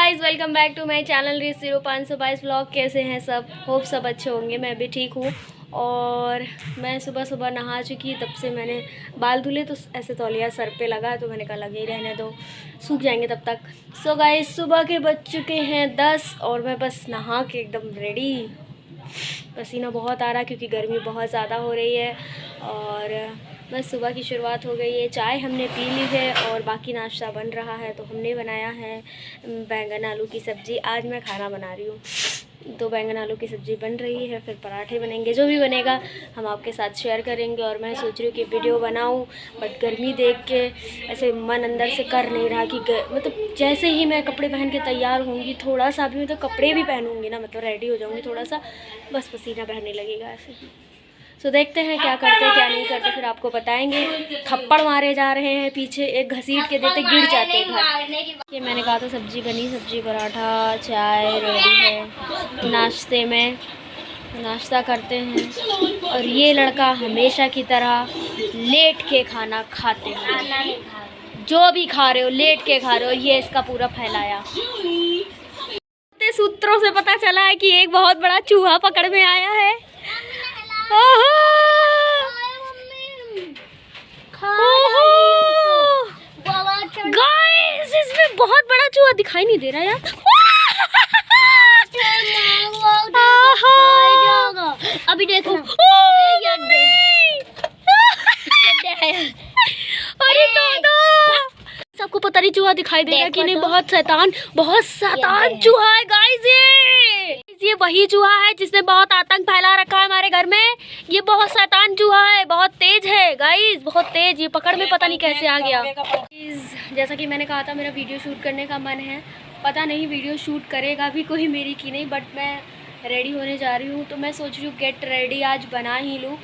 Guys, welcome back to my channel Rees 0522 vlog. कैसे हैं सब? होप सब अच्छे होंगे। मैं भी ठीक हूँ। और मैं सुबह सुबह नहा चुकी, तब से मैंने बाल धुले तो ऐसे तौलिया सर पे लगा, तो मैंने कहा लगे ही रहने दो, सूख जाएंगे तब तक। सो गाइस, सुबह के बज चुके हैं 10 और मैं बस नहा के एकदम रेडी। पसीना बहुत आ रहा क्योंकि गर्मी बहुत ज़्यादा हो रही है। और बस सुबह की शुरुआत हो गई है। चाय हमने पी ली है और बाकी नाश्ता बन रहा है। तो हमने बनाया है बैंगन आलू की सब्ज़ी। आज मैं खाना बना रही हूँ, तो बैंगन आलू की सब्ज़ी बन रही है, फिर पराठे बनेंगे। जो भी बनेगा हम आपके साथ शेयर करेंगे। और मैं सोच रही हूँ कि वीडियो बनाऊँ, बट गर्मी देख के ऐसे मन अंदर से कर नहीं रहा कि मतलब जैसे ही मैं कपड़े पहन के तैयार होंगी, थोड़ा सा भी मतलब कपड़े भी पहनूँगी ना, मतलब रेडी हो जाऊँगी थोड़ा सा, बस पसीना बहने लगेगा ऐसे। सो देखते हैं क्या करते हैं क्या नहीं करते, फिर आपको बताएंगे। थप्पड़ मारे जा रहे हैं पीछे, एक घसीट के देते गिर जाते हैं घर। ये मैंने कहा था सब्जी बनी, सब्जी पराठा चाय रेडी है। नाश्ते में नाश्ता करते हैं। और ये लड़का हमेशा की तरह लेट के खाना खाते हैं। जो भी खा रहे हो लेट के खा रहे हो, ये इसका पूरा फैलाया। सूत्रों से पता चला है कि एक बहुत बड़ा चूहा पकड़ में आया है। गाइस, इसमें बहुत बड़ा चूहा दिखाई नहीं दे रहा यार। अभी देखो। अरे सबको पता नहीं चूहा दिखाई देगा कि नहीं। बहुत शैतान चूहा है गाइस। ये वही चूहा है जिसने बहुत आतंक फैला रखा है हमारे घर में। ये बहुत शैतान चूहा है, बहुत तेज है गाइस, बहुत तेज। ये पकड़ में पता नहीं कैसे आ गया। जैसा कि मैंने कहा था, मेरा वीडियो शूट करने का मन है। पता नहीं वीडियो शूट करेगा भी कोई मेरी की नहीं, बट मैं रेडी होने जा रही हूँ। तो मैं सोच रही हूँ गेट रेडी आज बना ही लूँ।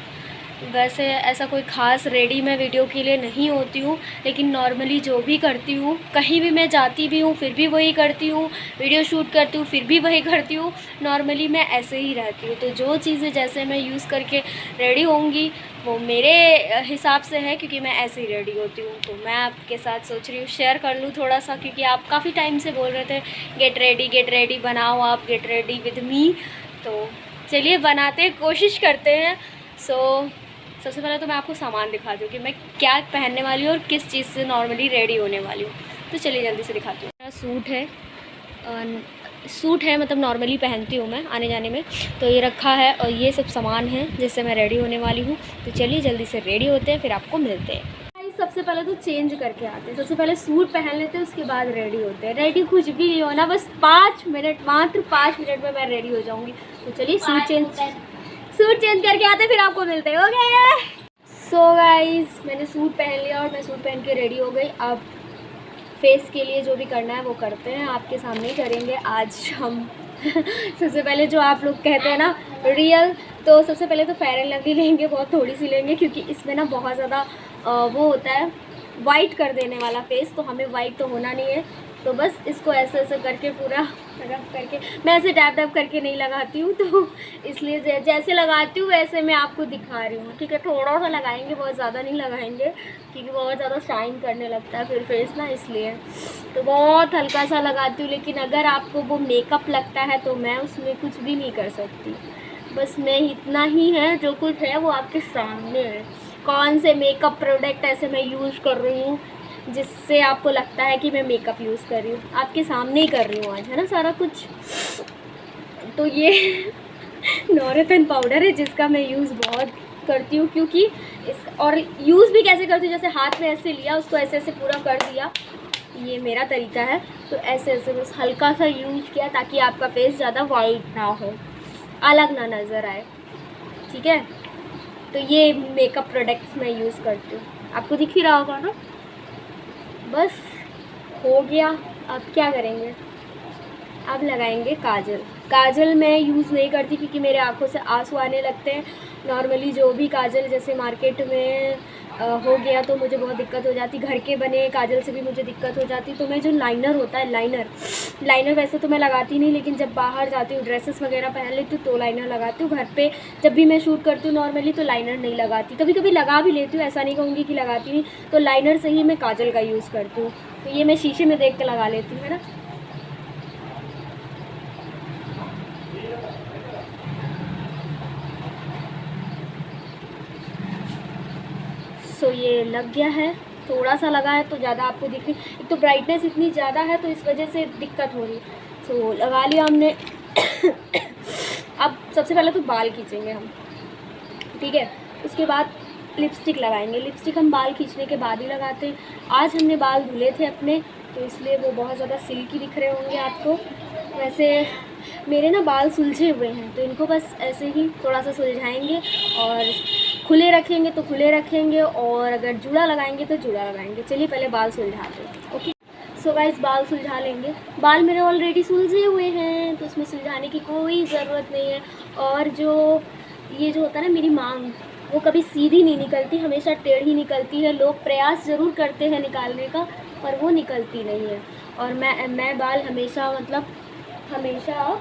वैसे ऐसा कोई ख़ास रेडी मैं वीडियो के लिए नहीं होती हूँ, लेकिन नॉर्मली जो भी करती हूँ, कहीं भी मैं जाती भी हूँ फिर भी वही करती हूँ, वीडियो शूट करती हूँ फिर भी वही करती हूँ। नॉर्मली मैं ऐसे ही रहती हूँ। तो जो चीज़ें जैसे मैं यूज़ करके रेडी होंगी वो मेरे हिसाब से है, क्योंकि मैं ऐसे ही रेडी होती हूँ। तो मैं आपके साथ सोच रही हूँ शेयर कर लूँ थोड़ा सा, क्योंकि आप काफ़ी टाइम से बोल रहे थे गेट रेडी बनाओ, आप गेट रेडी विद मी। तो चलिए बनाते कोशिश करते हैं। सबसे पहले तो मैं आपको सामान दिखा दूँ कि मैं क्या पहनने वाली हूँ और किस चीज़ से नॉर्मली रेडी होने वाली हूँ। तो चलिए जल्दी से दिखाती हूँ। मेरा सूट है, मतलब नॉर्मली पहनती हूँ मैं आने जाने में। तो ये रखा है और ये सब सामान है जिससे मैं रेडी होने वाली हूँ। तो चलिए जल्दी से रेडी होते हैं, फिर आपको मिलते हैं। सबसे पहले तो चेंज करके आते हैं। सबसे पहले सूट पहन लेते हैं, उसके बाद रेडी होते हैं। रेडी कुछ भी नहीं होना, बस 5 मिनट, मात्र 5 मिनट में मैं रेडी हो जाऊँगी। तो चलिए सूट चेंज करके आते हैं, फिर आपको मिलते हैं। ओके सो गाइस, मैंने सूट पहन लिया और मैं सूट पहन के रेडी हो गई। अब फेस के लिए जो भी करना है वो करते हैं, आपके सामने ही करेंगे आज हम। सबसे पहले जो आप लोग कहते हैं ना रियल, तो सबसे पहले तो फेयर एंड लवली लेंगे, बहुत थोड़ी सी लेंगे, क्योंकि इसमें ना बहुत ज़्यादा वो होता है वाइट कर देने वाला फेस। तो हमें वाइट तो होना नहीं है। तो बस इसको ऐसे ऐसे करके पूरा रब करके, मैं ऐसे डैब करके नहीं लगाती हूँ, तो इसलिए जैसे लगाती हूँ वैसे मैं आपको दिखा रही हूँ। ठीक है, थोड़ा सा लगाएंगे, बहुत ज़्यादा नहीं लगाएंगे, क्योंकि बहुत ज़्यादा शाइन करने लगता है फिर फेस ना, इसलिए तो बहुत हल्का सा लगाती हूँ। लेकिन अगर आपको वो मेकअप लगता है तो मैं उसमें कुछ भी नहीं कर सकती। बस मैं इतना ही है, जो कुछ है वो आपके सामने है। कौन से मेकअप प्रोडक्ट ऐसे मैं यूज़ कर रही हूँ जिससे आपको लगता है कि मैं मेकअप यूज़ कर रही हूँ, आपके सामने ही कर रही हूँ आज, है ना सारा कुछ। तो ये नॉरेथन पाउडर है जिसका मैं यूज़ बहुत करती हूँ, क्योंकि और यूज़ भी कैसे करती हूँ, जैसे हाथ में ऐसे लिया, उसको ऐसे ऐसे पूरा कर दिया, ये मेरा तरीका है। तो ऐसे ऐसे बस हल्का सा यूज़ किया ताकि आपका फेस ज़्यादा वाइट ना हो, अलग ना नज़र आए। ठीक है, तो ये मेकअप प्रोडक्ट्स मैं यूज़ करती हूँ, आपको दिख ही रहा होगा ना। बस हो गया। अब क्या करेंगे, अब लगाएंगे काजल मैं यूज़ नहीं करती क्योंकि मेरे आँखों से आंसू आने लगते हैं। नॉर्मली जो भी काजल जैसे मार्केट में हो गया तो मुझे बहुत दिक्कत हो जाती, घर के बने काजल से भी मुझे दिक्कत हो जाती। तो मैं जो लाइनर होता है, लाइनर वैसे तो मैं लगाती नहीं, लेकिन जब बाहर जाती हूँ ड्रेसेस वगैरह पहन लेती हूँ तो लाइनर लगाती हूँ। घर पे जब भी मैं शूट करती हूँ नॉर्मली तो लाइनर नहीं लगाती, कभी कभी लगा भी लेती हूँ, ऐसा नहीं कहूँगी कि लगाती नहीं। तो लाइनर से ही मैं काजल का यूज़ करती हूँ। तो ये मैं शीशे में देख के लगा लेती हूँ, है ना। ये लग गया है, थोड़ा सा लगा है तो ज़्यादा आपको दिख रही, एक तो ब्राइटनेस इतनी ज़्यादा है तो इस वजह से दिक्कत हो रही। सो लगा लिया हमने। अब सबसे पहले तो बाल खींचेंगे हम, ठीक है, उसके बाद लिपस्टिक लगाएंगे। लिपस्टिक हम बाल खींचने के बाद ही लगाते हैं। आज हमने बाल धुले थे अपने, तो इसलिए वो बहुत ज़्यादा सिल्की दिख रहे होंगे आपको। वैसे मेरे ना बाल सुलझे हुए हैं, तो इनको बस ऐसे ही थोड़ा सा सुलझाएंगे, और खुले रखेंगे तो खुले रखेंगे, और अगर जूड़ा लगाएंगे तो जूड़ा लगाएंगे। चलिए पहले बाल सुलझाते हैं। ओके, सो गाइस बाल सुलझा लेंगे। बाल मेरे ऑलरेडी सुलझे हुए हैं, तो उसमें सुलझाने की कोई ज़रूरत नहीं है। और जो ये जो होता है ना मेरी मांग, वो कभी सीधी नहीं निकलती, हमेशा टेढ़ी निकलती है। लोग प्रयास ज़रूर करते हैं निकालने का, पर वो निकलती नहीं है। और मैं बाल हमेशा मतलब हमेशा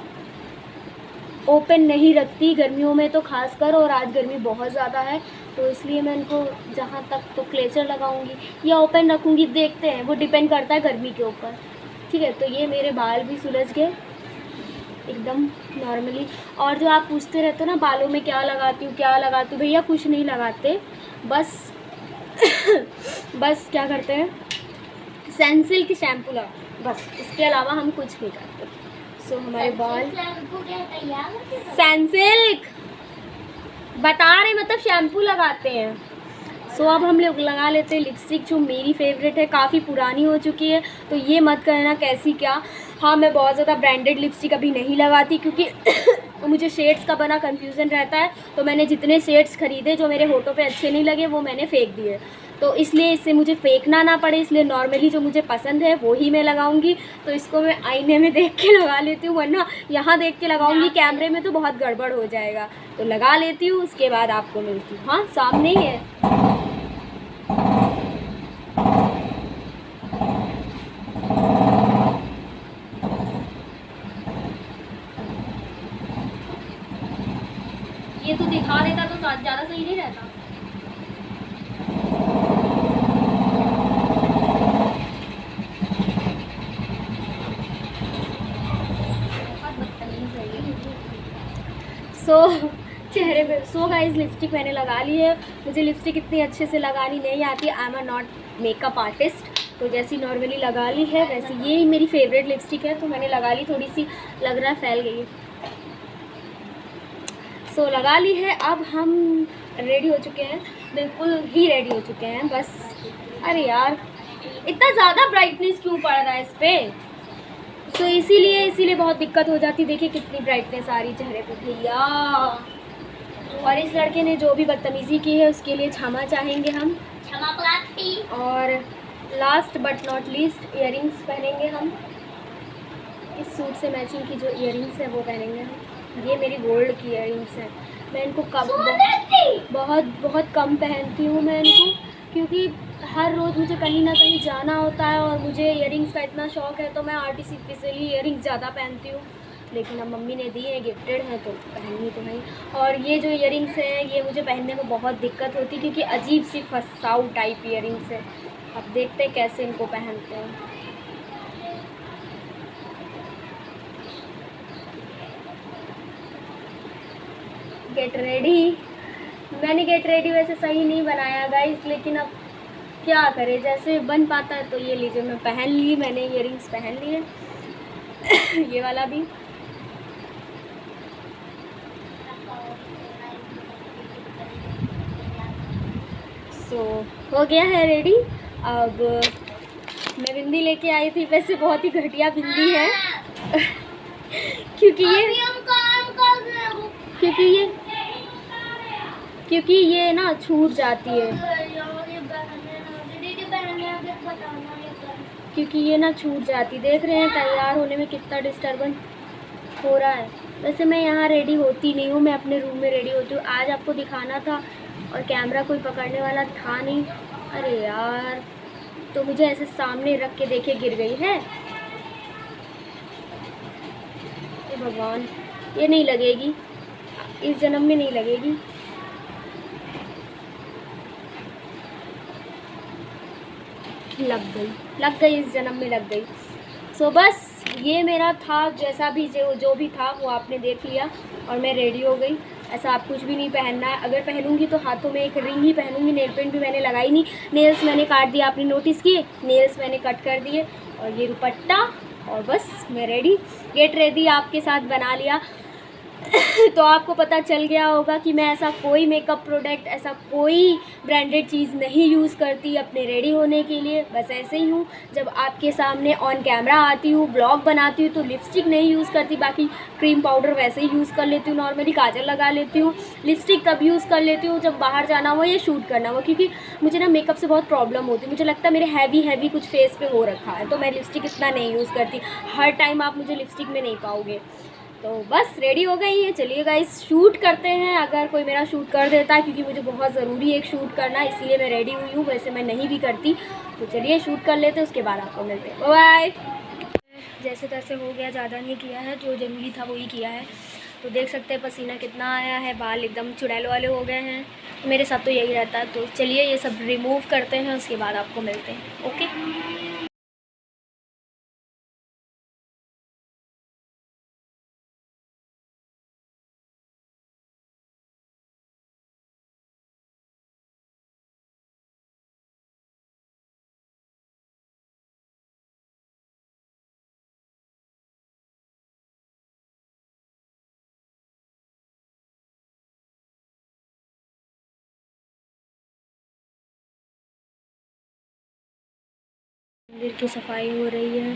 ओपन नहीं रखती, गर्मियों में तो खासकर, और आज गर्मी बहुत ज़्यादा है तो इसलिए मैं इनको जहाँ तक तो क्लेचर लगाऊंगी या ओपन रखूँगी, देखते हैं, वो डिपेंड करता है गर्मी के ऊपर। ठीक है, तो ये मेरे बाल भी सुलझ गए एकदम नॉर्मली। और जो आप पूछते रहते हो ना बालों में क्या लगाती हूँ क्या लगाती हूँ, भैया कुछ नहीं लगाते, बस बस क्या करते हैं, सनसिल्क शैम्पू लगा, बस इसके अलावा हम कुछ नहीं करते। सो हमारे बाल सनसिल्क बता रहे मतलब शैम्पू लगाते हैं। सो अब हम लोग लगा लेते हैं लिपस्टिक, जो मेरी फेवरेट है, काफ़ी पुरानी हो चुकी है, तो ये मत कहना कैसी क्या। हाँ, मैं बहुत ज़्यादा ब्रांडेड लिपस्टिक अभी नहीं लगाती, क्योंकि मुझे शेड्स का बना कन्फ्यूज़न रहता है। तो मैंने जितने शेड्स ख़रीदे जो मेरे होठों पे अच्छे नहीं लगे, वो मैंने फेंक दिए। तो इसलिए इससे मुझे फेंकना ना पड़े, इसलिए नॉर्मली जो मुझे पसंद है वो ही मैं लगाऊंगी। तो इसको मैं आईने में देख के लगा लेती हूँ, वरना यहाँ देख के लगाऊंगी कैमरे में तो बहुत गड़बड़ हो जाएगा। तो लगा लेती हूँ, उसके बाद आपको मिलती हूँ। हाँ, सामने ही है। ये तो दिखा देता तो ज़्यादा सही नहीं रहता। चेहरे पे गाइस लिपस्टिक मैंने लगा ली है। मुझे लिपस्टिक इतनी अच्छे से लगानी नहीं आती, I am not makeup artist. तो जैसी नॉर्मली लगा ली है वैसे ये मेरी फेवरेट लिपस्टिक है, तो मैंने लगा ली, थोड़ी सी लग रहा है फैल गई है। लगा ली है। अब हम रेडी हो चुके हैं, बिल्कुल ही रेडी हो चुके हैं। बस अरे यार इतना ज़्यादा ब्राइटनेस क्यों पड़ रहा है इस पर, तो इसीलिए बहुत दिक्कत हो जाती। देखिए कितनी ब्राइटनेस आ रही चेहरे पे भैया। और इस लड़के ने जो भी बदतमीज़ी की है उसके लिए क्षमा चाहेंगे हम, क्षमा प्रार्थी। और last but not least earrings पहनेंगे हम। इस सूट से मैचिंग की जो इयररिंग्स है वो पहनेंगे हम। ये मेरी गोल्ड की इयररिंग्स हैं। मैं इनको बहुत कम पहनती हूँ मैं इनको, क्योंकि हर रोज़ मुझे कहीं ना कहीं जाना होता है और मुझे इयररिंग्स का इतना शौक है, तो मैं आर्टिफिशियली इयररिंग्स ज़्यादा पहनती हूँ। लेकिन अब मम्मी ने दी है, गिफ्टेड है, तो पहननी तो नहीं। और ये जो इयररिंग्स हैं ये मुझे पहनने में बहुत दिक्कत होती है, क्योंकि अजीब सी फसाऊ टाइप इयररिंग्स है। अब देखते हैं कैसे इनको पहनते हैं। Get ready. मैंने गेट रेडी वैसे सही नहीं बनाया गाइस, लेकिन अब क्या करें, जैसे बन पाता है। तो ये लीजिए मैं पहन ली, मैंने इयररिंग्स पहन लिए ये वाला भी। हो गया है रेडी। अब मैं बिंदी लेके आई थी, वैसे बहुत ही घटिया बिंदी है क्योंकि ये ना छूट जाती है, क्योंकि ये ना छूट जाती। देख रहे हैं तैयार होने में कितना डिस्टर्बेंस हो रहा है। वैसे मैं यहाँ रेडी होती नहीं हूँ, मैं अपने रूम में रेडी होती हूँ। आज आपको दिखाना था और कैमरा कोई पकड़ने वाला था नहीं। अरे यार, तो मुझे ऐसे सामने रख के देखे गिर गई है। भगवान, ये नहीं लगेगी, इस जन्म में नहीं लगेगी। लग गई इस जन्म में लग गई। बस ये मेरा था, जैसा भी जो भी था वो आपने देख लिया, और मैं रेडी हो गई। ऐसा आप कुछ भी नहीं पहनना है। अगर पहनूंगी तो हाथों में एक रिंग ही पहनूंगी, नेल पेंट भी मैंने लगाई नहीं। नेल्स मैंने काट दिया, आपने नोटिस किए, नेल्स मैंने कट कर दिए, और ये दुपट्टा, और बस मैं रेडी, गेट रेडी आपके साथ बना लिया। तो आपको पता चल गया होगा कि मैं ऐसा कोई मेकअप प्रोडक्ट, ऐसा कोई ब्रांडेड चीज़ नहीं यूज़ करती अपने रेडी होने के लिए। बस ऐसे ही हूँ, जब आपके सामने ऑन कैमरा आती हूँ, ब्लॉग बनाती हूँ, तो लिपस्टिक नहीं यूज़ करती। बाकी क्रीम पाउडर वैसे ही यूज़ कर लेती हूँ, नॉर्मली काजल लगा लेती हूँ। लिपस्टिक तब यूज़ कर लेती हूँ जब बाहर जाना हो या शूट करना हो, क्योंकि मुझे ना मेकअप से बहुत प्रॉब्लम होती है। मुझे लगता है मेरे हैवी कुछ फेस पे हो रखा है, तो मैं लिपस्टिक इतना नहीं यूज़ करती। हर टाइम आप मुझे लिपस्टिक में नहीं पाओगे। तो बस रेडी हो गई है, चलिए गाइस शूट करते हैं। अगर कोई मेरा शूट कर देता है, क्योंकि मुझे बहुत ज़रूरी है एक शूट करना, इसीलिए मैं रेडी हुई हूँ, वैसे मैं नहीं भी करती। तो चलिए शूट कर लेते हैं, उसके बाद आपको मिलते हैं। बाय। जैसे तैसे हो गया, ज़्यादा नहीं किया है, जो ज़रूरी था वही किया है। तो देख सकते हैं पसीना कितना आया है, बाल एकदम चुड़ैल वाले हो गए हैं। मेरे साथ तो यही रहता है। तो चलिए ये सब रिमूव करते हैं, उसके बाद आपको मिलते हैं। ओके। मंदिर की सफाई हो रही है।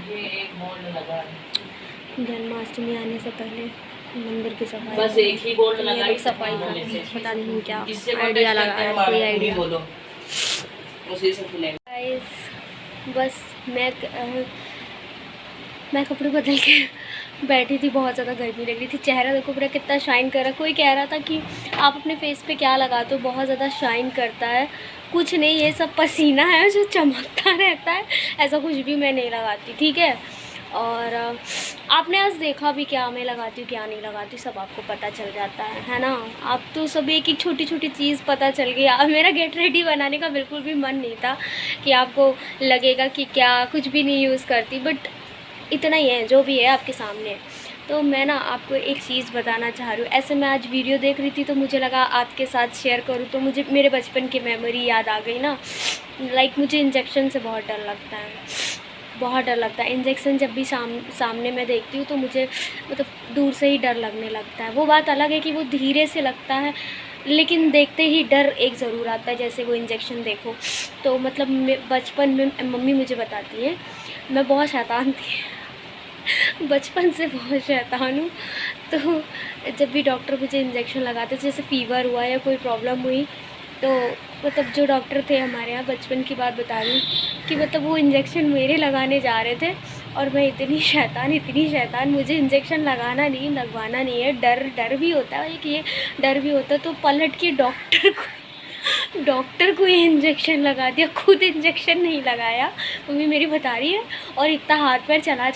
जन्माष्टमी आने से पहले मंदिर की सफाई, बस एक ही बोर्ड लगा, सफाई का पता नहीं क्या आइडिया लगा है, कोई आइडिया। गाइस बस मैं कपड़े बदल के बैठी थी, बहुत ज़्यादा गर्मी लग रही थी। चेहरा देखो पूरा कितना शाइन कर रहा है। कोई कह रहा था कि आप अपने फेस पे क्या लगाते हो, बहुत ज़्यादा शाइन करता है। कुछ नहीं, ये सब पसीना है जो चमकता रहता है, ऐसा कुछ भी मैं नहीं लगाती, ठीक है। और आपने आज देखा भी क्या मैं लगाती हूँ क्या नहीं लगाती, सब आपको पता चल जाता है ना। आप तो सब एक एक छोटी छोटी चीज़ पता चल गई। अब मेरा गेट रेडी बनाने का बिल्कुल भी मन नहीं था कि आपको लगेगा कि क्या कुछ भी नहीं यूज़ करती, बट इतना ही है, जो भी है आपके सामने है। तो मैं ना आपको एक चीज़ बताना चाह रही हूँ। ऐसे मैं आज वीडियो देख रही थी तो मुझे लगा आपके साथ शेयर करूँ, तो मुझे मेरे बचपन की मेमोरी याद आ गई ना। लाइक मुझे इंजेक्शन से बहुत डर लगता है, बहुत डर लगता है। इंजेक्शन जब भी सामने मैं देखती हूँ तो मुझे मतलब दूर से ही डर लगने लगता है। वो बात अलग है कि वो धीरे से लगता है, लेकिन देखते ही डर एक ज़रूर आता है। जैसे वो इंजेक्शन देखो तो मतलब बचपन में मम्मी मुझे बताती है मैं बहुत शैतान थी, बचपन से बहुत शैतान हूँ। तो जब भी डॉक्टर मुझे इंजेक्शन लगाते, जैसे फ़ीवर हुआ या कोई प्रॉब्लम हुई, तो मतलब जो डॉक्टर थे हमारे यहाँ, बचपन की बात बता रही हूँ, कि मतलब वो इंजेक्शन मेरे लगाने जा रहे थे और मैं इतनी शैतान, मुझे इंजेक्शन लगाना नहीं, लगवाना नहीं है। डर भी होता है कि ये डर भी होता है। तो पलट के डॉक्टर को ही इंजेक्शन लगा दिया, खुद इंजेक्शन नहीं लगाया। मम्मी मेरी बता रही है, और इतना हाथ पैर चला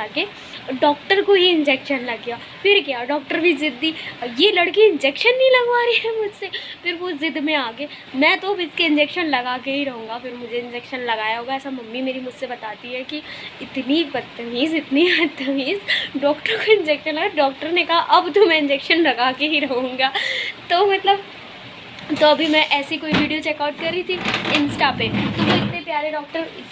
के डॉक्टर को ही इंजेक्शन लग गया। फिर क्या, डॉक्टर भी ज़िद्दी, ये लड़की इंजेक्शन नहीं लगवा रही है मुझसे। फिर वो ज़िद में आ गए, मैं तो इसके इंजेक्शन लगा के ही रहूँगा। फिर मुझे इंजेक्शन लगाया होगा, ऐसा मम्मी मेरी मुझसे बताती है कि इतनी बदतमीज़, डॉक्टर को इंजेक्शन लगा। डॉक्टर ने कहा अब तो मैं इंजेक्शन लगा के ही रहूँगा। तो मतलब तो अभी मैं ऐसी कोई वीडियो चेकआउट कर रही थी इंस्टा पे, तो वो इतने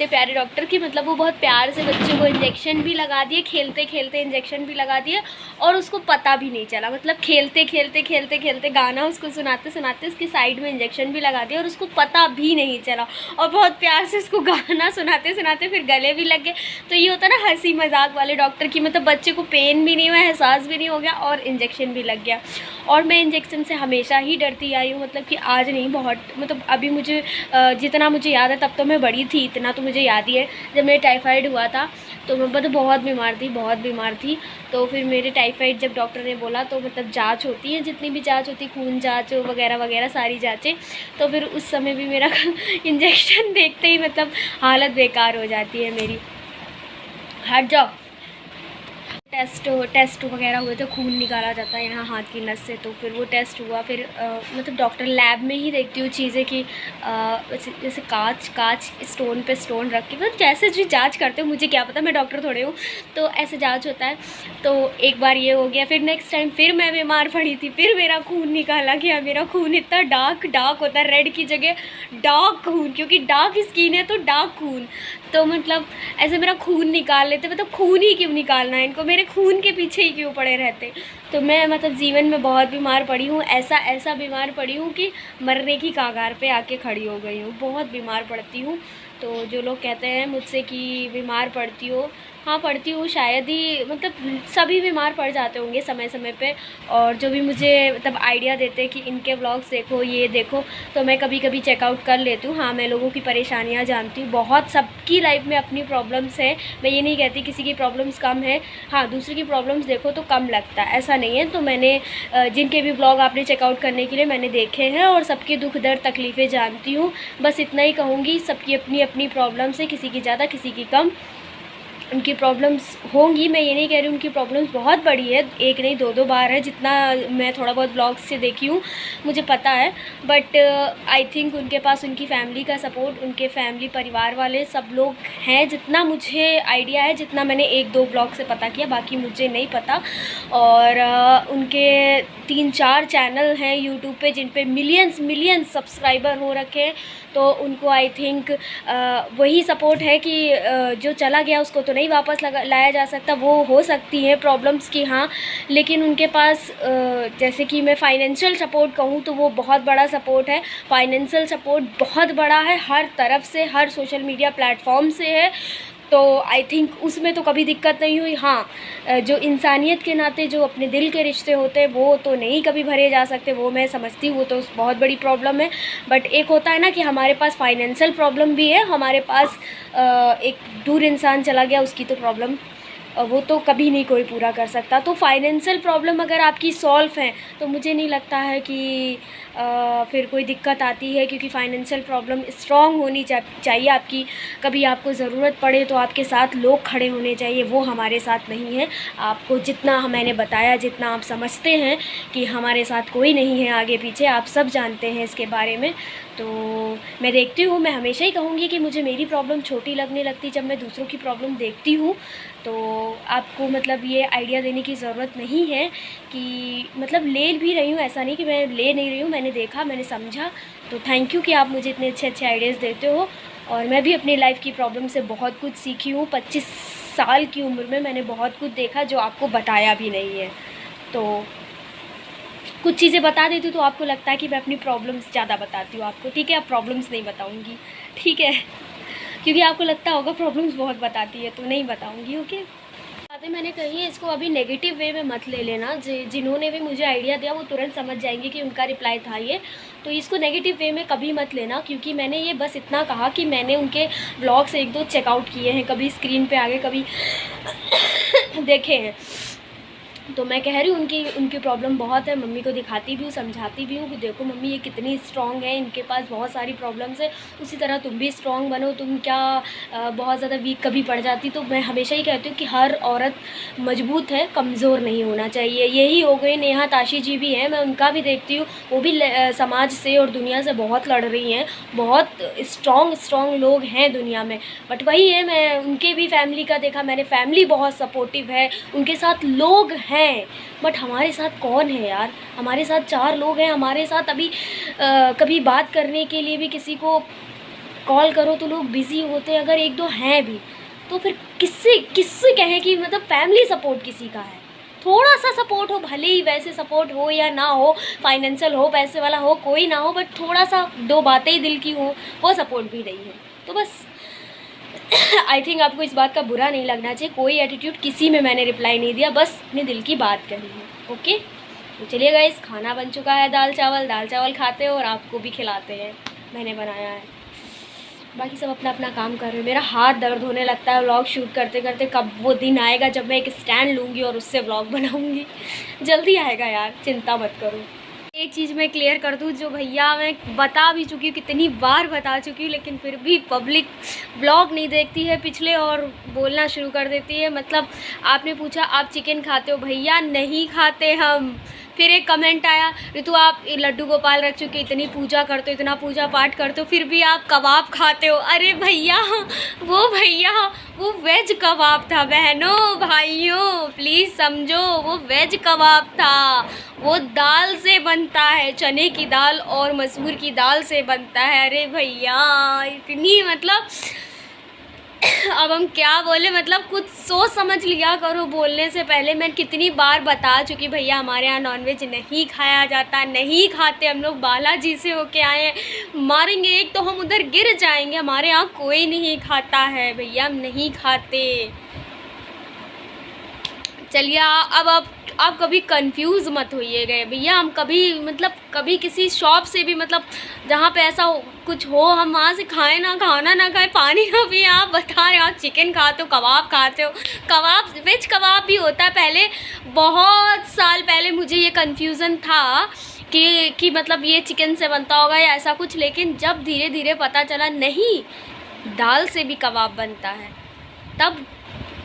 प्यारे डॉक्टर कि मतलब वो बहुत प्यार से बच्चों को इंजेक्शन भी लगा दिए, खेलते खेलते इंजेक्शन भी लगा दिए, और उसको पता भी नहीं चला। मतलब खेलते गाना उसको सुनाते उसकी साइड में इंजेक्शन भी लगा दिया और उसको पता भी नहीं चला। और बहुत प्यार से उसको गाना सुनाते फिर गले भी लग गए। तो ये होता ना हंसी मजाक वाले डॉक्टर की, मतलब बच्चे को पेन भी नहीं हुआ, एहसास भी नहीं हो गया और इंजेक्शन भी लग गया। और मैं इंजेक्शन से हमेशा ही डरती आई हूँ, मतलब कि आज नहीं, बहुत मतलब अभी मुझे जितना मुझे याद है, तब तो मैं बड़ी थी, इतना तो मुझे याद ही है। जब मेरे टाइफाइड हुआ था तो मैं मतलब बहुत बीमार थी। तो फिर मेरे टाइफाइड जब डॉक्टर ने बोला, तो मतलब जांच होती है, जितनी भी जांच होती, खून जांच वगैरह सारी जांचें। तो फिर उस समय भी मेरा इंजेक्शन देखते ही मतलब हालत बेकार हो जाती है मेरी। हट जाओ। टेस्ट वगैरह हुए थे, खून निकाला जाता है यहाँ हाथ की नस से, तो फिर वो टेस्ट हुआ। फिर मतलब डॉक्टर लैब में ही देखती हूँ चीज़ें कि जैसे कांच स्टोन पे स्टोन रख के, मतलब जैसे जो जांच करते हो, मुझे क्या पता, मैं डॉक्टर थोड़े हूँ, तो ऐसे जांच होता है। तो एक बार ये हो गया, फिर नेक्स्ट टाइम फिर मैं बीमार पड़ी थी, फिर मेरा खून निकाला गया। मेरा खून इतना डार्क होता है, रेड की जगह डार्क खून, क्योंकि डार्क स्किन है तो डार्क खून। तो मतलब ऐसे मेरा खून निकाल लेते, मतलब खून ही क्यों निकालना है इनको, मेरे खून के पीछे ही क्यों पड़े रहते। तो मैं मतलब जीवन में बहुत बीमार पड़ी हूँ, ऐसा बीमार पड़ी हूँ कि मरने की कगार पे आके खड़ी हो गई हूँ। बहुत बीमार पड़ती हूँ। तो जो लोग कहते हैं मुझसे कि बीमार पड़ती हो, हाँ पड़ती हूँ शायद ही, मतलब सभी बीमार पड़ जाते होंगे समय समय पे। और जो भी मुझे मतलब आइडिया देते हैं कि इनके व्लॉग्स देखो, ये देखो, तो मैं कभी कभी चेकआउट कर लेती हूँ। हाँ, मैं लोगों की परेशानियाँ जानती हूँ, बहुत सबकी लाइफ में अपनी प्रॉब्लम्स हैं। मैं ये नहीं कहती किसी की प्रॉब्लम्स कम है, हाँ दूसरे की प्रॉब्लम्स देखो तो कम लगता है, ऐसा नहीं है। तो मैंने जिनके भी व्लॉग आपने चेकआउट करने के लिए मैंने देखे हैं, और सबके दुख दर्द तकलीफ़ें जानती हूँ। बस इतना ही कहूँगी, सबकी अपनी अपनी प्रॉब्लम्स है, किसी की ज़्यादा किसी की कम। उनकी प्रॉब्लम्स होंगी, मैं ये नहीं कह रही उनकी प्रॉब्लम्स बहुत बड़ी है, एक नहीं दो बार है, जितना मैं थोड़ा बहुत ब्लॉग्स से देखी हूँ मुझे पता है। बट आई थिंक उनके पास उनकी फैमिली का सपोर्ट, उनके फैमिली परिवार वाले सब लोग हैं, जितना मुझे आइडिया है, जितना मैंने एक दो ब्लॉग से पता किया, बाकी मुझे नहीं पता। और उनके 3-4 चैनल हैं यूट्यूब पे जिन पे मिलियंस सब्सक्राइबर हो रखे हैं। तो उनको आई थिंक वही सपोर्ट है कि जो चला गया उसको तो नहीं वापस लाया जा सकता। वो हो सकती है प्रॉब्लम्स की, हाँ, लेकिन उनके पास जैसे कि मैं फाइनेंशियल सपोर्ट कहूँ तो वो बहुत बड़ा सपोर्ट है। फाइनेंशियल सपोर्ट बहुत बड़ा है, हर तरफ से, हर सोशल मीडिया प्लेटफॉर्म से है। तो आई थिंक उसमें तो कभी दिक्कत नहीं हुई। हाँ, जो इंसानियत के नाते जो अपने दिल के रिश्ते होते हैं वो तो नहीं कभी भरे जा सकते, वो मैं समझती हूँ, वो तो बहुत बड़ी प्रॉब्लम है। बट एक होता है ना कि हमारे पास फाइनेंशियल प्रॉब्लम भी है, हमारे पास एक दूर इंसान चला गया उसकी तो प्रॉब्लम वो तो कभी नहीं कोई पूरा कर सकता। तो फाइनेंशियल प्रॉब्लम अगर आपकी सॉल्व है तो मुझे नहीं लगता है कि फिर कोई दिक्कत आती है, क्योंकि फाइनेंशियल प्रॉब्लम स्ट्रॉन्ग होनी चाहिए आपकी। कभी आपको ज़रूरत पड़े तो आपके साथ लोग खड़े होने चाहिए, वो हमारे साथ नहीं है। आपको जितना मैंने बताया, जितना आप समझते हैं कि हमारे साथ कोई नहीं है आगे पीछे, आप सब जानते हैं इसके बारे में। तो मैं देखती हूँ, मैं हमेशा ही कहूँगी कि मुझे मेरी प्रॉब्लम छोटी लगने लगती जब मैं दूसरों की प्रॉब्लम देखती हूँ। तो आपको मतलब ये आइडिया देने की ज़रूरत नहीं है कि मतलब ले भी रही हूँ, ऐसा नहीं कि मैं ले नहीं रही हूँ, मैंने देखा, मैंने समझा। तो थैंक यू कि आप मुझे इतने अच्छे आइडियाज़ देते हो। और मैं भी अपनी लाइफ की प्रॉब्लम से बहुत कुछ सीखी हूँ। 25 साल की उम्र में मैंने बहुत कुछ देखा जो आपको बताया भी नहीं है। तो कुछ चीज़ें बता देती हूँ तो आपको लगता है कि मैं अपनी प्रॉब्लम्स ज़्यादा बताती हूँ आपको, ठीक है। अब प्रॉब्लम्स नहीं बताऊँगी, ठीक है, क्योंकि आपको लगता होगा प्रॉब्लम्स बहुत बताती है, तो नहीं बताऊँगी, ओके। बातें मैंने कही है, इसको अभी नेगेटिव वे में मत ले लेना। जिन्होंने भी मुझे आइडिया दिया वो तुरंत समझ जाएंगे कि उनका रिप्लाई था ये, तो इसको नेगेटिव वे में कभी मत लेना। क्योंकि मैंने ये बस इतना कहा कि मैंने उनके ब्लॉग्स 1-2 चेकआउट किए हैं, कभी स्क्रीन पे आगे कभी देखे हैं। तो मैं कह रही हूँ उनकी प्रॉब्लम बहुत है, मम्मी को दिखाती भी हूँ, समझाती भी हूँ कि देखो मम्मी ये कितनी स्ट्रॉन्ग है, इनके पास बहुत सारी प्रॉब्लम्स है, उसी तरह तुम भी स्ट्रॉन्ग बनो, तुम क्या बहुत ज़्यादा वीक कभी पड़ जाती। तो मैं हमेशा ही कहती हूँ कि हर औरत मजबूत है, कमज़ोर नहीं होना चाहिए। यही हो गई नेहा ताशी जी भी हैं, मैं उनका भी देखती हूँ, वो भी समाज से और दुनिया से बहुत लड़ रही हैं, बहुत स्ट्रॉन्ग लोग हैं दुनिया में। बट वही है, मैं उनके भी फैमिली का देखा मैंने, फैमिली बहुत सपोर्टिव है, उनके साथ लोग हैं। बट हमारे साथ कौन है यार, हमारे साथ 4 लोग हैं, हमारे साथ अभी कभी बात करने के लिए भी किसी को कॉल करो तो लोग बिज़ी होते हैं, अगर 1-2 हैं भी तो फिर किससे कहें कि मतलब फैमिली सपोर्ट किसी का है। थोड़ा सा सपोर्ट हो, भले ही वैसे सपोर्ट हो या ना हो, फाइनेंशियल हो, पैसे वाला हो, कोई ना हो, बट थोड़ा सा 2 बातें ही दिल की हो, वो सपोर्ट भी नहीं है। तो बस आई थिंक आपको इस बात का बुरा नहीं लगना चाहिए, कोई एटीट्यूड किसी में मैंने रिप्लाई नहीं दिया, बस अपने दिल की बात कही है, ओके। तो चलिए गाइस, खाना बन चुका है, दाल चावल खाते हो और आपको भी खिलाते हैं, मैंने बनाया है। बाकी सब अपना अपना काम कर रहे हैं। मेरा हाथ दर्द होने लगता है व्लॉग शूट करते करते, कब वो दिन आएगा जब मैं एक स्टैंड लूँगी और उससे व्लॉग बनाऊँगी। जल्दी आएगा यार, चिंता मत करो। एक चीज़ मैं क्लियर कर दूँ, जो भैया मैं बता भी चुकी हूँ, कितनी बार बता चुकी हूँ, लेकिन फिर भी पब्लिक ब्लॉग नहीं देखती है पिछले और बोलना शुरू कर देती है। मतलब आपने पूछा आप चिकन खाते हो, भैया नहीं खाते हम। फिर एक कमेंट आया, ऋतु आप लड्डू गोपाल रख चुके, इतनी पूजा करते हो, इतना पूजा पाठ करते हो, फिर भी आप कबाब खाते हो। अरे भैया वो वेज कबाब था बहनों भाइयों, प्लीज़ समझो, वो वेज कबाब था। वो दाल से बनता है, चने की दाल और मसूर की दाल से बनता है। अरे भैया इतनी मतलब अब हम क्या बोले, मतलब कुछ सोच समझ लिया करो बोलने से पहले। मैं कितनी बार बता चुकी भैया हमारे यहाँ नॉनवेज नहीं खाया जाता, नहीं खाते हम लोग, बालाजी से होके आए हैं, मारेंगे एक तो हम उधर गिर जाएंगे। हमारे यहाँ कोई नहीं खाता है भैया, हम नहीं खाते। चलिए अब आप कभी कंफ्यूज मत होइए गए भैया, हम कभी किसी शॉप से भी मतलब जहाँ पे ऐसा कुछ हो हम वहाँ से खाएं ना, खाना ना खाएं, पानी ना पिए। आप बता रहे हो आप चिकन खाते हो, कबाब खाते हो। कबाब वेज कबाब भी होता है। पहले बहुत साल पहले मुझे ये कन्फ्यूज़न था कि मतलब ये चिकन से बनता होगा या ऐसा कुछ, लेकिन जब धीरे धीरे पता चला नहीं, दाल से भी कबाब बनता है, तब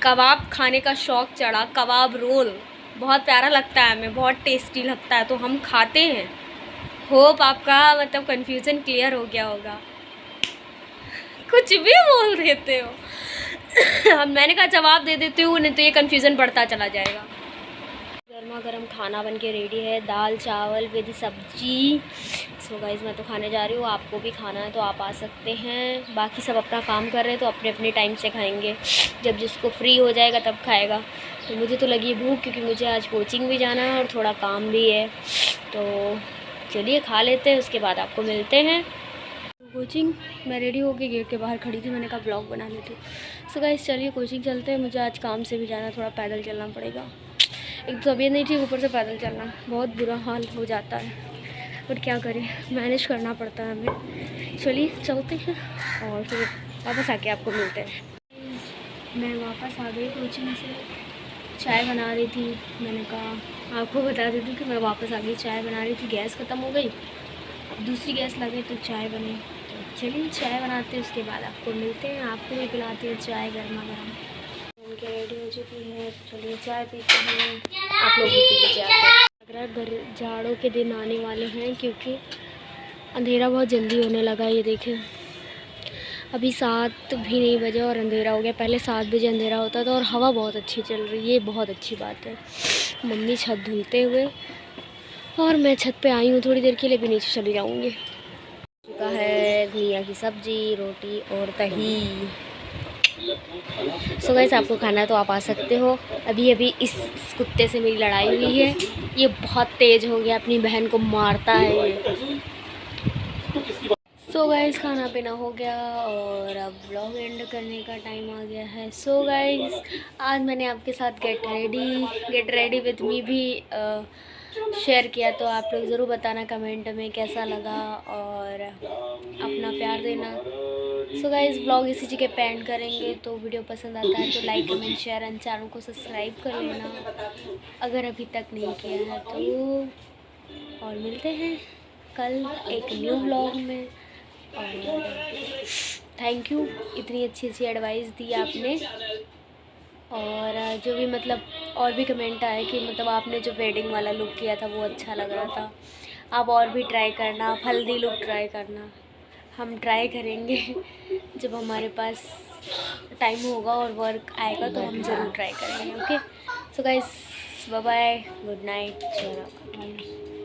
कबाब खाने का शौक़ चढ़ा। कबाब रोल बहुत प्यारा लगता है हमें, बहुत टेस्टी लगता है, तो हम खाते हैं। होप आपका मतलब कन्फ्यूज़न क्लियर हो गया होगा। कुछ भी बोल देते हो अब मैंने कहा जवाब दे देती हूँ, नहीं तो ये कन्फ्यूज़न बढ़ता चला जाएगा। गर्मा गर्म खाना बन के रेडी है, दाल चावल विद सब्जी। सो गाइस मैं तो खाने जा रही हूँ, आपको भी खाना है तो आप आ सकते हैं। बाकी सब अपना काम कर रहे हैं तो अपने अपने टाइम से खाएंगे, जब जिसको फ्री हो जाएगा तब खाएगा। तो मुझे तो लगी भूख, क्योंकि मुझे आज कोचिंग भी जाना है और थोड़ा काम भी है। तो चलिए खा लेते हैं, उसके बाद आपको मिलते हैं। कोचिंग मैं रेडी होके गेट के बाहर खड़ी थी, मैंने कहा ब्लॉग बना लेती हूँ। सो गाइस चलिए कोचिंग चलते हैं, मुझे आज काम से भी जाना, थोड़ा पैदल चलना पड़ेगा। एक तो तबीयत नहीं ठीक, ऊपर से पैदल चलना बहुत बुरा हाल हो जाता है, पर क्या करें, मैनेज करना पड़ता है हमें। चलिए चलते हैं और फिर वापस आके आपको मिलते हैं। मैं वापस आ गई कोचिंग से, चाय बना रही थी। मैंने कहा आपको बता देती हूँ कि मैं वापस आ गई, चाय बना रही थी, गैस ख़त्म हो गई, अब दूसरी गैस लगे तो चाय बनी। तो चलिए चाय बनाते हैं, उसके बाद आपको मिलते हैं, आपको भी पिलाते हैं चाय गर्मा गर्म। उनके रेडी हो चुकी है, चलिए चाय पीते हैं, आप लोग भी पी लीजिए। लग रहा है जाड़ों के दिन आने वाले हैं, क्योंकि अंधेरा बहुत जल्दी होने लगा। ये देखें अभी 7 भी नहीं बजे और अंधेरा हो गया। पहले 7 बजे अंधेरा होता था और हवा बहुत अच्छी चल रही है, ये बहुत अच्छी बात है। मम्मी छत धुलते हुए और मैं छत पे आई हूँ, थोड़ी देर के लिए भी नीचे चली जाऊँगी। चुका है घुइयाँ की सब्ज़ी, रोटी और दही। सो गाइस आपको खाना है तो आप आ सकते हो। अभी इस कुत्ते से मेरी लड़ाई हुई है, ये बहुत तेज़ हो गया, अपनी बहन को मारता है ये। सो गाइस खाना पीना हो गया और अब व्लॉग एंड करने का टाइम आ गया है। सो गाइस आज मैंने आपके साथ गेट रेडी विद मी भी शेयर किया, तो आप लोग ज़रूर बताना कमेंट में कैसा लगा और अपना प्यार देना। सो गाइस व्लॉग इसी जगह पे एंड करेंगे। तो वीडियो पसंद आता है तो like comment share and channel को सब्सक्राइब कर लेना अगर अभी तक नहीं किया है तो। और मिलते हैं कल एक न्यू व्लॉग में। और थैंक यू, इतनी अच्छी एडवाइस दी आपने। और जो भी मतलब और भी कमेंट आए कि मतलब आपने जो वेडिंग वाला लुक किया था वो अच्छा लग रहा था, आप और भी ट्राई करना, आप हल्दी लुक ट्राई करना। हम ट्राई करेंगे जब हमारे पास टाइम होगा और वर्क आएगा तो हम ज़रूर ट्राई करेंगे। Okay so guys bye bye, good night.